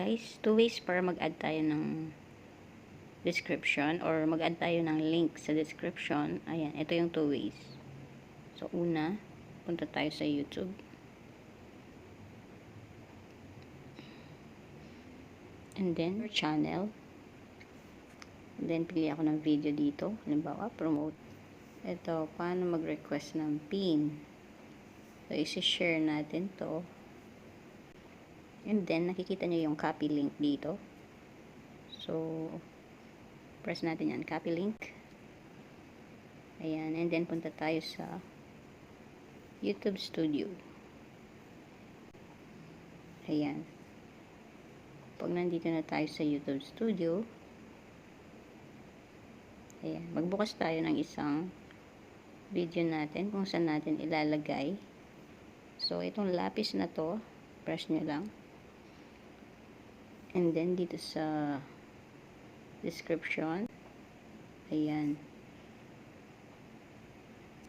guys, two ways para mag-add tayo ng description or mag-add tayo ng link sa description. Ayan, ito yung two ways. So, una, punta tayo sa YouTube. And then, channel. And then, pili ako ng video dito. Halimbawa, promote. Ito, paano mag-request ng pin. So, isi-share natin to. And then, nakikita nyo yung copy link dito. So, press natin yan, copy link. Ayan, and then punta tayo sa YouTube Studio. Ayan. Pag nandito na tayo sa YouTube Studio, ayan, magbukas tayo ng isang video natin kung saan natin ilalagay. So, itong lapis na to, press nyo lang. And then, dito sa description, ayan.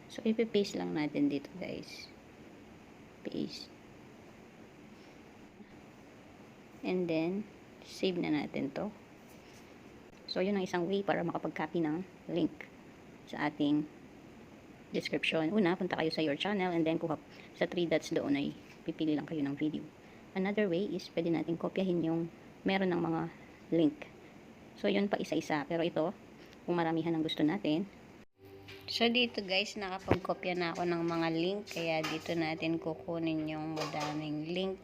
So, ipipaste lang natin dito, guys. Paste. And then, save na natin to. So, yun ang isang way para makapag-copy ng link sa ating description. Una, punta kayo sa your channel and then kuha sa 3 dots doon ay pipili lang kayo ng video. Another way is pwede natin kopyahin yung meron ng mga link. So, yun pa isa-isa. Pero ito, kung maramihan ang gusto natin. So, dito guys, nakapag-kopya na ako ng mga link. Kaya dito natin kukunin yung madaming link.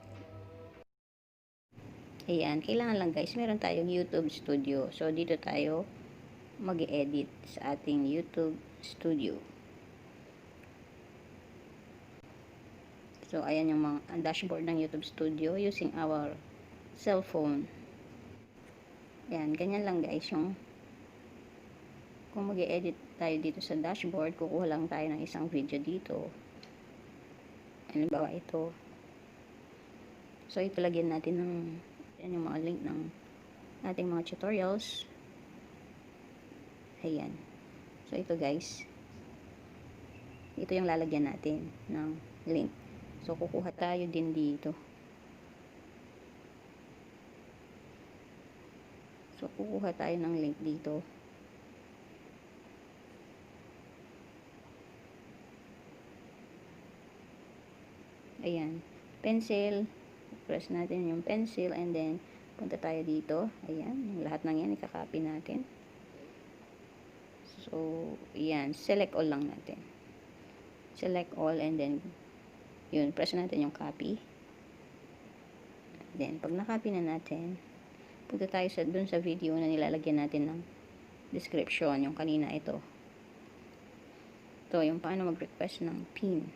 Ayan, kailangan lang guys, meron tayong YouTube Studio. So, dito tayo mag-edit sa ating YouTube Studio. So, ayan yung mga dashboard ng YouTube Studio using our cellphone. Ayan, ganyan lang guys yung kung mag-edit tayo dito sa dashboard, kukuha lang tayo ng isang video dito. Halimbawa ito. So, ito lagyan natin ng yan yung mga link ng ating mga tutorials. Ayan. So, ito guys. Ito yung lalagyan natin ng link. So, kukuha tayo din dito. So, kukuha tayo ng link dito. Ayan. Pencil. Press natin yung pencil and then punta tayo dito. Ayan. Yung lahat ng yan, ikakopy natin. So, ayan. Select all lang natin. Select all and then yun. Press natin yung copy. Then, pag na-copy na natin, punta tayo sa dun sa video na nilalagyan natin ng description, yung kanina ito. Ito, yung paano mag-request ng pin.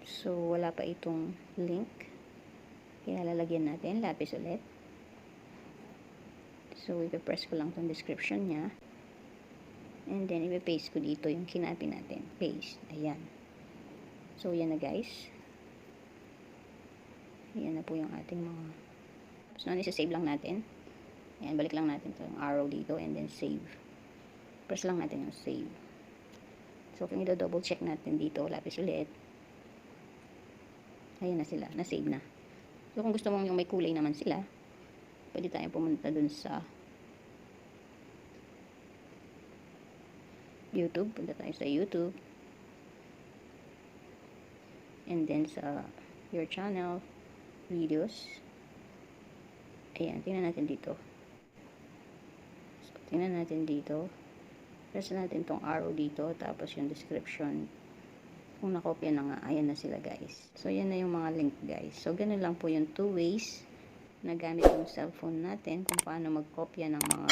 So, wala pa itong link. Kaya lalagyan natin, lapis ulit. So, ipipress ko lang itong description niya. And then, ipipaste ko dito yung kinapi natin. Paste. Ayan. So, yan na guys. Ayan na po yung ating mga so, isa-save lang natin. Ayan, balik lang natin ito, yung arrow dito, and then save. Press lang natin yung save. So, kung i-double check natin dito, lapis ulit. Ayan na sila, na-save na. So, kung gusto mong yung may kulay naman sila, pwede tayong pumunta dun sa YouTube. Punta tayo sa YouTube. And then sa your channel, videos. Ayan, tingnan natin dito. So, tingnan natin dito. Press natin tong arrow dito, tapos yung description. Kung nakopya na nga, ayan na sila guys. So, yan na yung mga link guys. So, ganun lang po yung two ways na gamit yung cellphone natin kung paano magkopya ng mga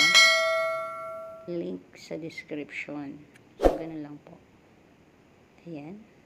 link sa description. So, ganun lang po. Ayan.